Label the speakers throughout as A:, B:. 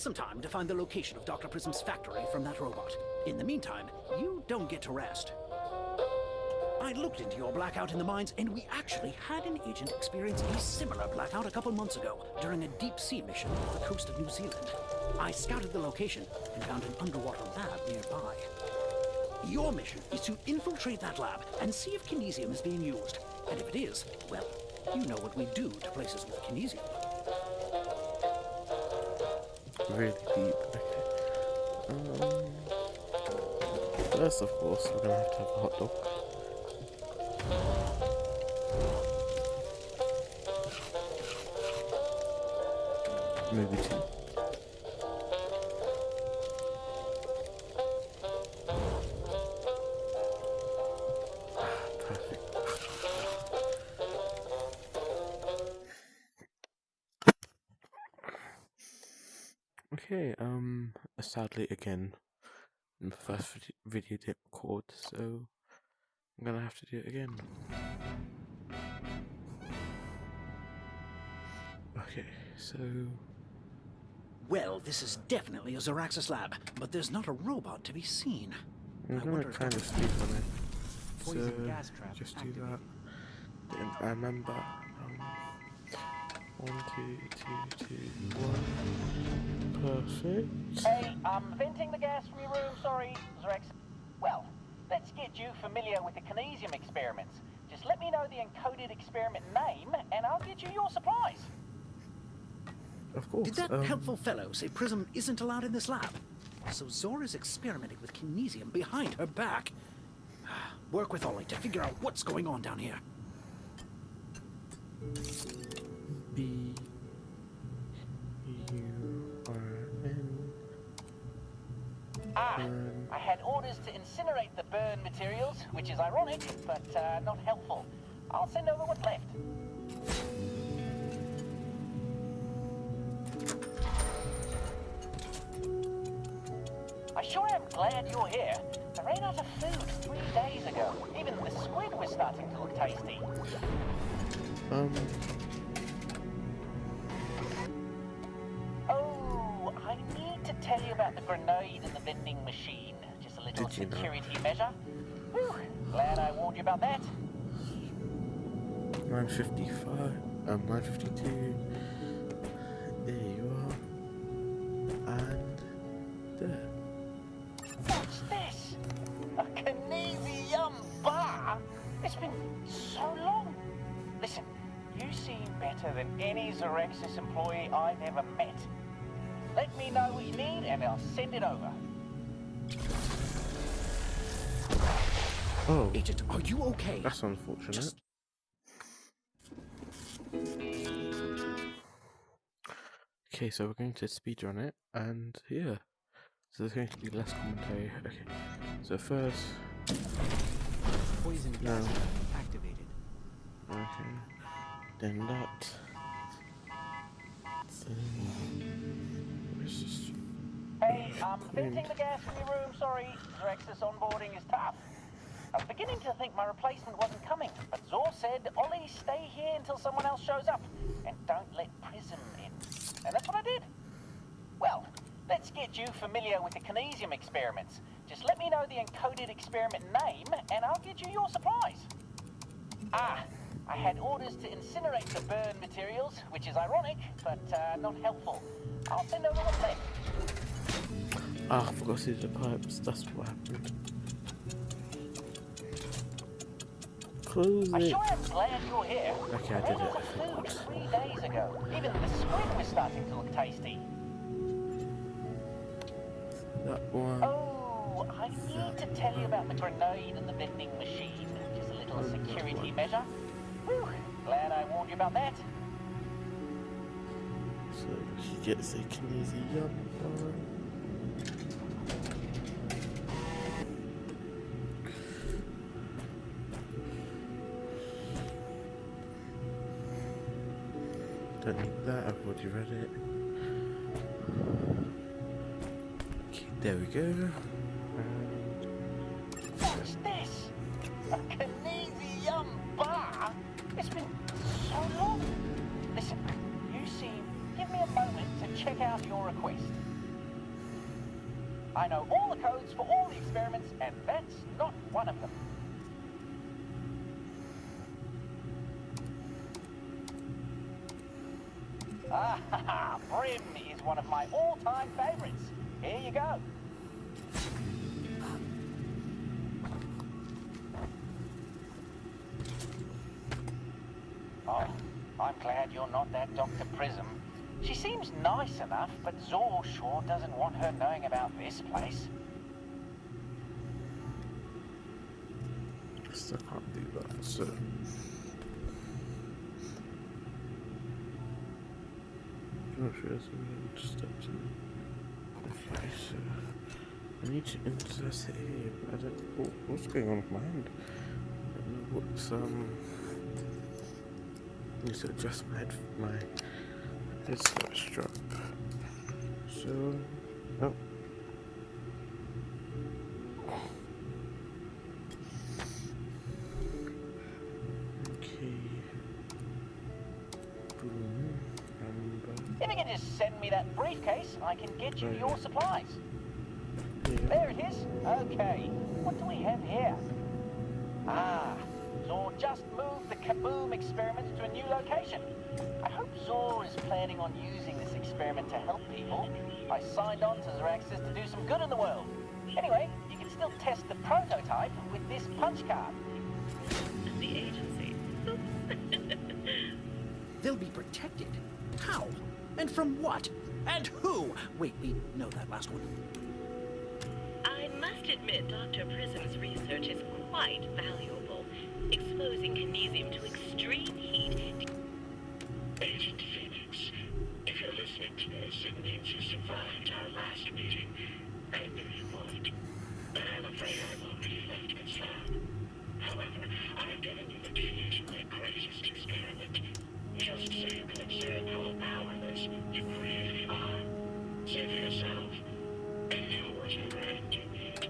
A: some time to find the location of Dr. Prism's factory from that robot. In the meantime, you don't get to rest. I looked into your blackout in the mines, and we actually had an agent experience a similar blackout a couple months ago during a deep-sea mission off the coast of New Zealand. I scouted the location and found an underwater lab nearby. Your mission is to infiltrate that lab and see if kinesium is being used. And if it is, well, you know what we do to places with kinesium.
B: Really deep, okay. First, of course, we're gonna have to have a hot dog. Maybe two. Perfect. Okay, sadly again, the first video didn't record, so I'm gonna have to do it again. Okay, so...
A: Well, this is definitely a Zoraxis lab, but there's not a robot to be seen.
B: I'm gonna kind of sleep on it. So, just do that. Then I remember, 1, 2, 2, 2, 1. Perfect.
C: Hey, I'm venting the gas from your room, sorry, Zoraxis. Well, let's get you familiar with the kinesium experiments. Just let me know the encoded experiment name, and I'll get you your supplies.
B: Of course.
A: Did that helpful fellow say Prism isn't allowed in this lab? So Zora's experimenting with kinesium behind her back. Work with Ollie to figure out what's going on down here.
B: B-U-R-N.
C: I had orders to incinerate the burn materials, which is ironic, but not helpful. I'll send over what's left. I sure am glad you're here. I ran out of food 3 days ago. Even the squid was starting to look tasty. Oh, I need to tell you about the grenade in the vending machine. Just a little security measure. Whew, glad I warned you about that.
B: 955, 952. There you are. And there.
C: What's this? A kinesium bar? It's been so long. Listen, you seem better than any Zoraxis employee I've ever met. Let me know what you need and I'll send it over.
B: Oh,
A: Agent, are you okay?
B: that's unfortunate. Okay, so we're going to speedrun it, and yeah, so there's going to be less commentary. Okay, so first,
A: Poison
B: no,
A: activated.
B: okay, then that, where's this?
C: Hey, I'm venting the gas from your room, sorry. Zoraxis onboarding is tough. I was beginning to think my replacement wasn't coming, but Zor said, Ollie, stay here until someone else shows up, and don't let Prism in. And that's what I did. Well, let's get you familiar with the kinesium experiments. Just let me know the encoded experiment name, and I'll get you your supplies. I had orders to incinerate the burn materials, which is ironic, but not helpful. I'll send over what's left.
B: Ah, I forgot to do the pipes, that's what happened. Close
C: I
B: it.
C: sure am glad you're here.
B: Okay, I
C: ran
B: did
C: out
B: it,
C: of
B: I
C: food
B: forgot.
C: 3 days ago. Even the squid was starting to look tasty.
B: That one.
C: Oh, I need to tell you about the grenade in the vending machine. Just a little security measure. Whew, glad I warned you about that.
B: So he gets a kinesium bar. Don't need that, I've already read it. Okay, there we go. And
C: What's this? A kinesium bar? It's been so long. Listen, you seem... Give me a moment to check out your request. I know all the codes for all the experiments, and that's not one of them. Ah, Brim is one of my all-time favorites. Here you go. Oh, I'm glad you're not that Dr. Prism. She seems nice enough, but Zor sure doesn't want her knowing about this place.
B: Still can't do that, so... Not sure there's any steps in. Okay, so... I need to insert it here, but I don't... Oh, what's going on with my hand? I don't know what's, I need to adjust my headset strap. So... Oh. Okay. Boom.
C: If you can just send me that briefcase, I can get you your supplies.
B: Yeah.
C: There it is. Okay, what do we have here? Ah, Zor just moved the Kaboom experiment to a new location. I hope Zor is planning on using this experiment to help people. I signed on to Zeraxis to do some good in the world. Anyway, you can still test the prototype with this punch card.
D: The agency.
A: They'll be protected. How? And from what? And who? Wait, we know that last one.
D: I must admit Dr. Prism's research is quite valuable, exposing kinesium to extreme heat.
E: Agent Phoenix, if you're listening to this, it means you survived our last meeting. I knew you would, but I'm afraid I've already left this lab. However, I've given you the key to my greatest experiment. Just so you can observe how powerless you really are. Say for yourself, and know what you really need.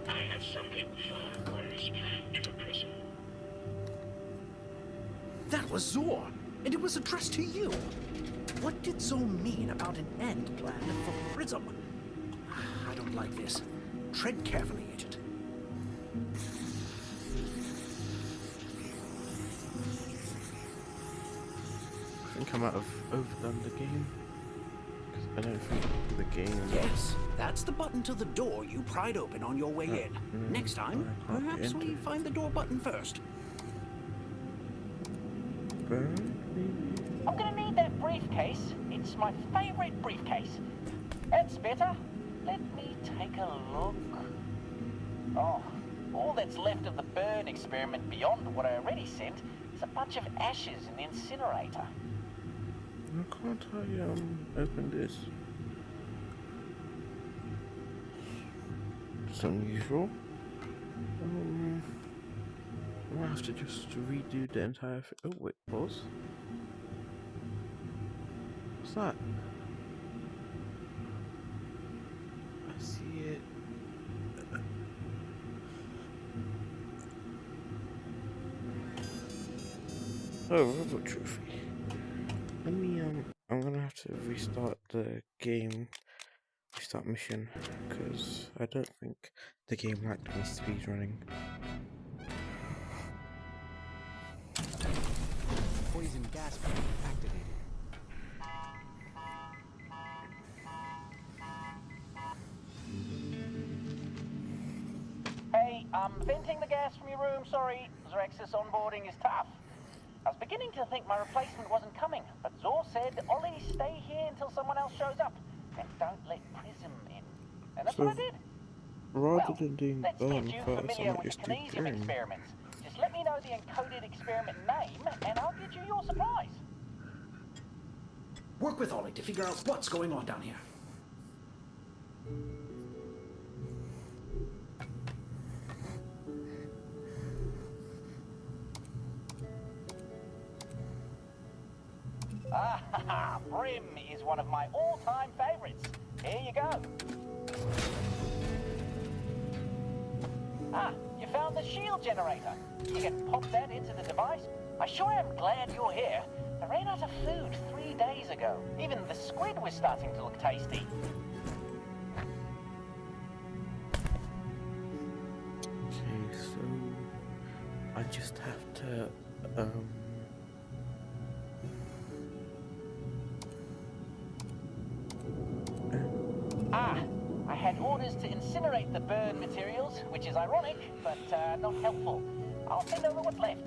E: I have something far worse planned for Prism.
A: That was Zor, and it was addressed to you. What did Zor mean about an end plan for Prism? I don't like this. Tread carefully, Agent.
B: I think I might have overdone the game. Because I don't think the game...
A: Yes, that's the button to the door you pried open on your way in. Next time,
B: I can't get
A: perhaps
B: into
A: we
B: it.
A: find the door button first.
B: Maybe.
C: I'm gonna need that briefcase. It's my favorite briefcase. That's better. Let me take a look. Oh, all that's left of the burn experiment beyond what I already sent is a bunch of ashes in the incinerator.
B: Why can't I open this? It's unusual. I might have to just redo the entire thing. Oh wait, pause. What's that? I see it. Oh, robot trophy. Let me I'm gonna have to restart the game, restart mission, because I don't think the game liked me speedrunning.
F: Poison gas activated.
C: Hey, I'm venting the gas from your room, sorry. Zeraxis onboarding is tough. I was beginning to think my replacement wasn't coming, but Zor said, Ollie, stay here until someone else shows up, and don't let Prism in. And that's
B: So,
C: what I did.
B: rather
C: Well,
B: than doing
C: let's
B: burn
C: get you
B: first, I
C: familiar
B: might
C: with
B: just
C: the
B: do
C: kinesium
B: burn.
C: experiments. Just let me know the encoded experiment name, and I'll get you your supplies.
A: Work with Ollie to figure out what's going on down here.
C: Ah, Brim is one of my all-time favorites. Here you go. Ah, you found the shield generator. You can pop that into the device. I sure am glad you're here. I ran out of food 3 days ago. Even the squid was starting to look tasty. I had orders to incinerate the burn materials, which is ironic, but not helpful. I'll send over what's left.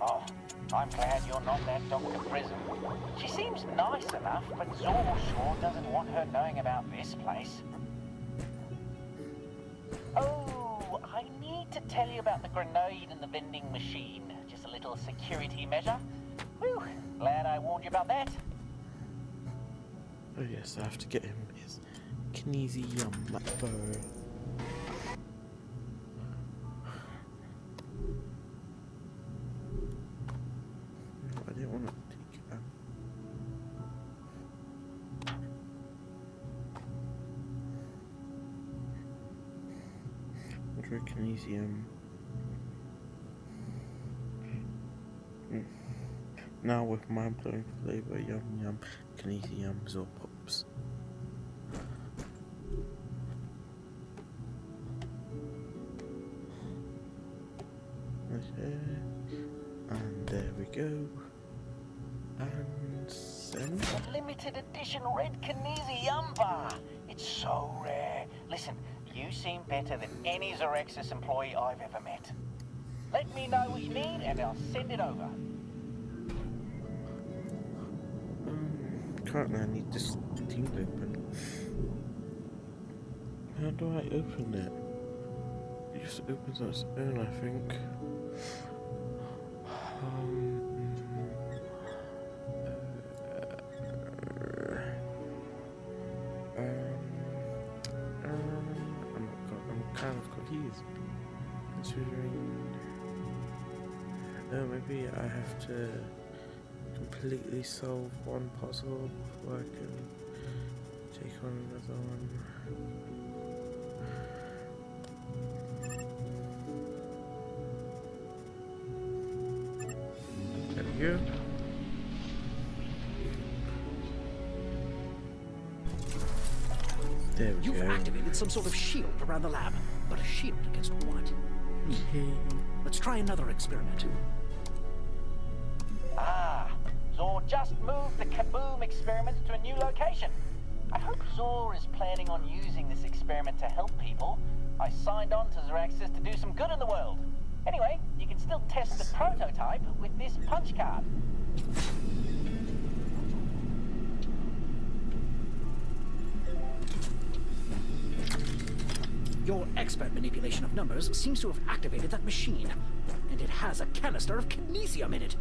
C: Oh, I'm glad you're not that Dr. Prism. She seems nice enough, but Zor sure doesn't want her knowing about this place. Oh, I need to tell you about the grenade in the vending machine. Just a little security measure. Whew, glad I warned you about that.
B: Oh yes, I have to get him his Kinesium bow. No, I didn't want to take Kinesium. Now with mind-blowing flavor, yum yum, Kinesiums or pops. Okay, and there we go. And send.
C: A limited edition red Kinesium bar. It's so rare. Listen, you seem better than any Zorexis employee I've ever met. Let me know what you need and I'll send it over.
B: Currently I need this thing open. How do I open it? It just opens on its own, I think. I'm kind of confused. Considering maybe I have to completely solve one puzzle before I can take on another one. There we go. There we
A: You've
B: go.
A: activated some sort of shield around the lab. But a shield against what? Let's try another experiment.
C: Zor just moved the Kaboom experiments to a new location. I hope Zor is planning on using this experiment to help people. I signed on to Zoraxis to do some good in the world. Anyway, you can still test the prototype with this punch card.
A: Your expert manipulation of numbers seems to have activated that machine. And it has a canister of Kinesium in it.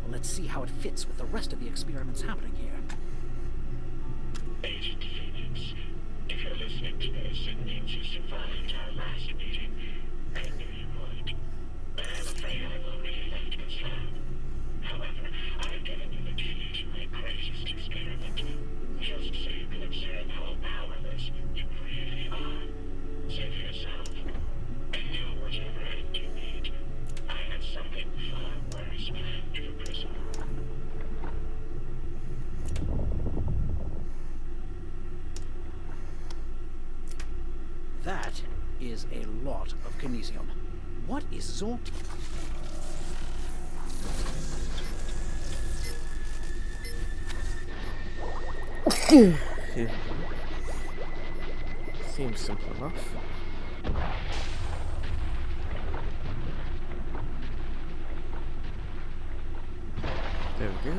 A: Well, let's see how it fits with the rest of the experiments happening here.
E: Agent Phoenix, if you're listening to this, it means you survived our last meeting. I knew you would. But I'm afraid I've already left this lab. However, I've given you the key to my greatest experiment. Just so you can observe how powerless you really are. Save yourself. And do whatever end you need. I have something far worse planned for Prism.
A: That is a lot of Kinesium. What is Zor?
B: Seems simple enough. There we go.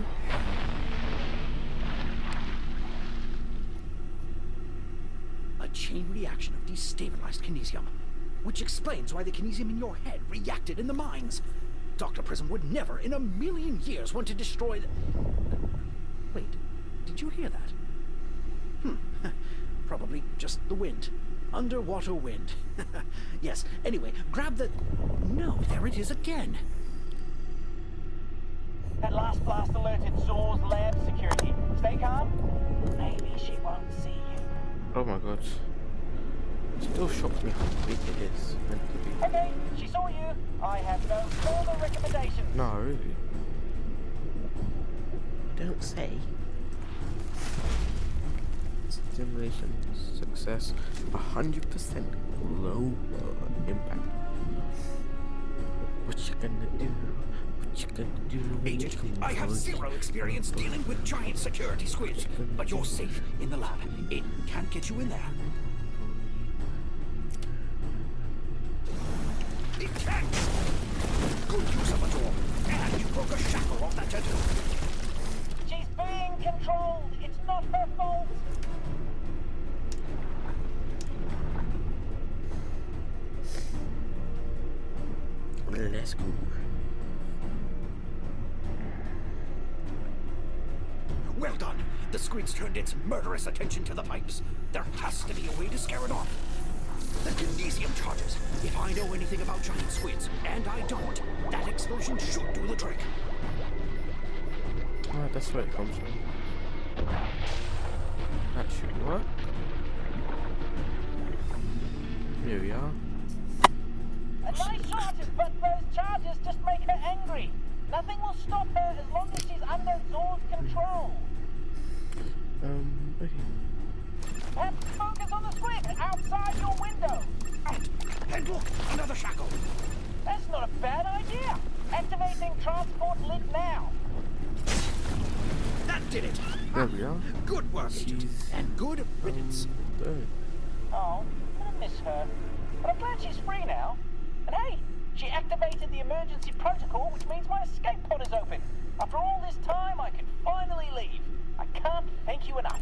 A: A chain reaction of destabilized Kinesium, which explains why the Kinesium in your head reacted in the mines. Dr. Prism would never in a million years want to destroy the... Wait, did you hear that? Probably just the wind. Underwater wind. Yes, anyway, grab the... No, there it is again.
C: That last blast alerted Zor's lab security. Stay calm. Maybe she won't see you.
B: Oh my god. Still shocks me how big it is meant to be.
C: Okay, she saw you. I have no further recommendations.
B: No, really. Don't say. stimulation success, 100% lower impact. What you gonna do? What you gonna do?
A: Agent, I have zero experience dealing with giant security squids, but you're safe in the lab. It can't get you in there. It can't! Good use of a door. And you broke a shackle off that gentleman.
C: She's being controlled. It's not her fault.
B: Let's go.
A: Well done. The squid's turned its murderous attention to the pipes. There has to be a way to scare it off. The Kinesium charges. If I know anything about giant squids, and I don't, that explosion should do the trick.
B: Oh, that's where it comes from. That should work. Here we are.
C: A nice charges, but those charges just make her angry. Nothing will stop her as long as she's under Zor's control.
B: Okay.
C: Perhaps focus on the squid outside your window.
A: Out! And look, another shackle.
C: That's not a bad idea. Activating transport lid now.
A: That did it.
B: There we are.
A: Good work, Agent. And good riddance.
B: There.
C: Oh, I miss her. But I'm glad she's free now. And hey, she activated the emergency protocol, which means my escape pod is open. After all this time, I can finally leave. I can't thank you enough.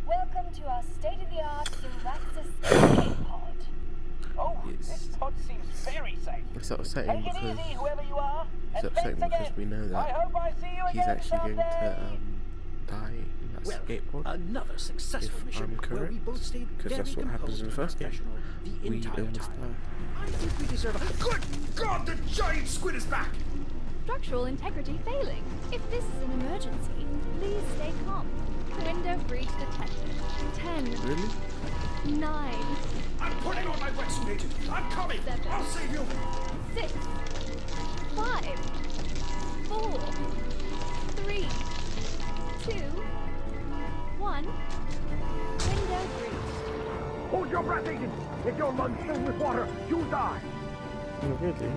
G: Welcome to our state-of-the-art Zeraxis escape pod.
C: Oh,
B: Yes.
C: this pod seems very safe.
B: It's upsetting
C: Take it
B: because
C: easy, whoever you are.
B: it's
C: And
B: upsetting
C: thanks
B: because
C: again.
B: we know
C: I
B: that
C: hope I see you
B: he's
C: again
B: actually going to
C: someday.
B: die in that
A: Well,
B: skateboard.
A: another successful
B: If
A: mission
B: I'm
A: where we
B: correct,
A: both stayed
B: because
A: very
B: that's what happens in the
A: composed
B: first game.
A: and professional the
B: We
A: entire
B: almost
A: time.
B: die.
A: I think we deserve a... Good God, the giant squid is back!
G: Structural integrity failing. If this is an emergency, please stay calm. Window breach detected. 10,
B: Really?
G: 9,
A: I'm putting on my wetsuit, Agent. I'm coming.
G: 7.
A: I'll save you.
G: 6, 5, 4, 3, 2, 1. Window breached.
A: Hold your breath, Agent. If your lungs filled with water, you'll die.
B: No, really?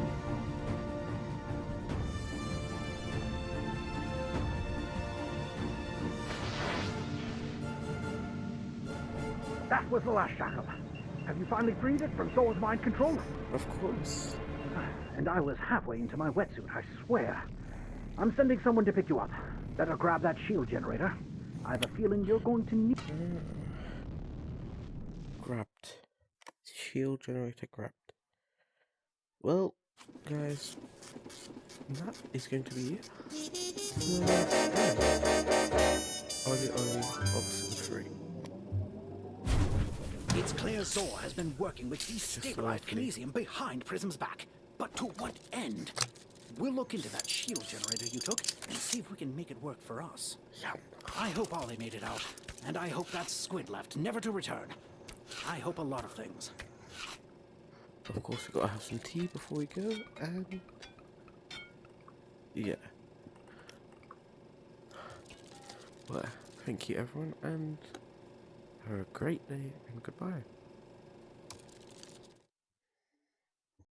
H: That was the last shackle. Have you finally freed it from Zor's mind control?
B: Of course.
H: And I was halfway into my wetsuit, I swear. I'm sending someone to pick you up. Better grab that shield generator. I have a feeling you're going to need...
B: Grabbed. Shield generator grabbed. Well, guys, that is going to be it. Ollie Box 3.
A: It's clear Zor has been working with destabilized
B: lovely.
A: Kinesium behind Prism's back. But to what end? We'll look into that shield generator you took and see if we can make it work for us.
B: Yeah.
A: I hope Ollie made it out. And I hope that squid left, never to return. I hope a lot of things.
B: Of course, we gotta have some tea before we go, and yeah. Well, thank you everyone, and have a great day, and goodbye.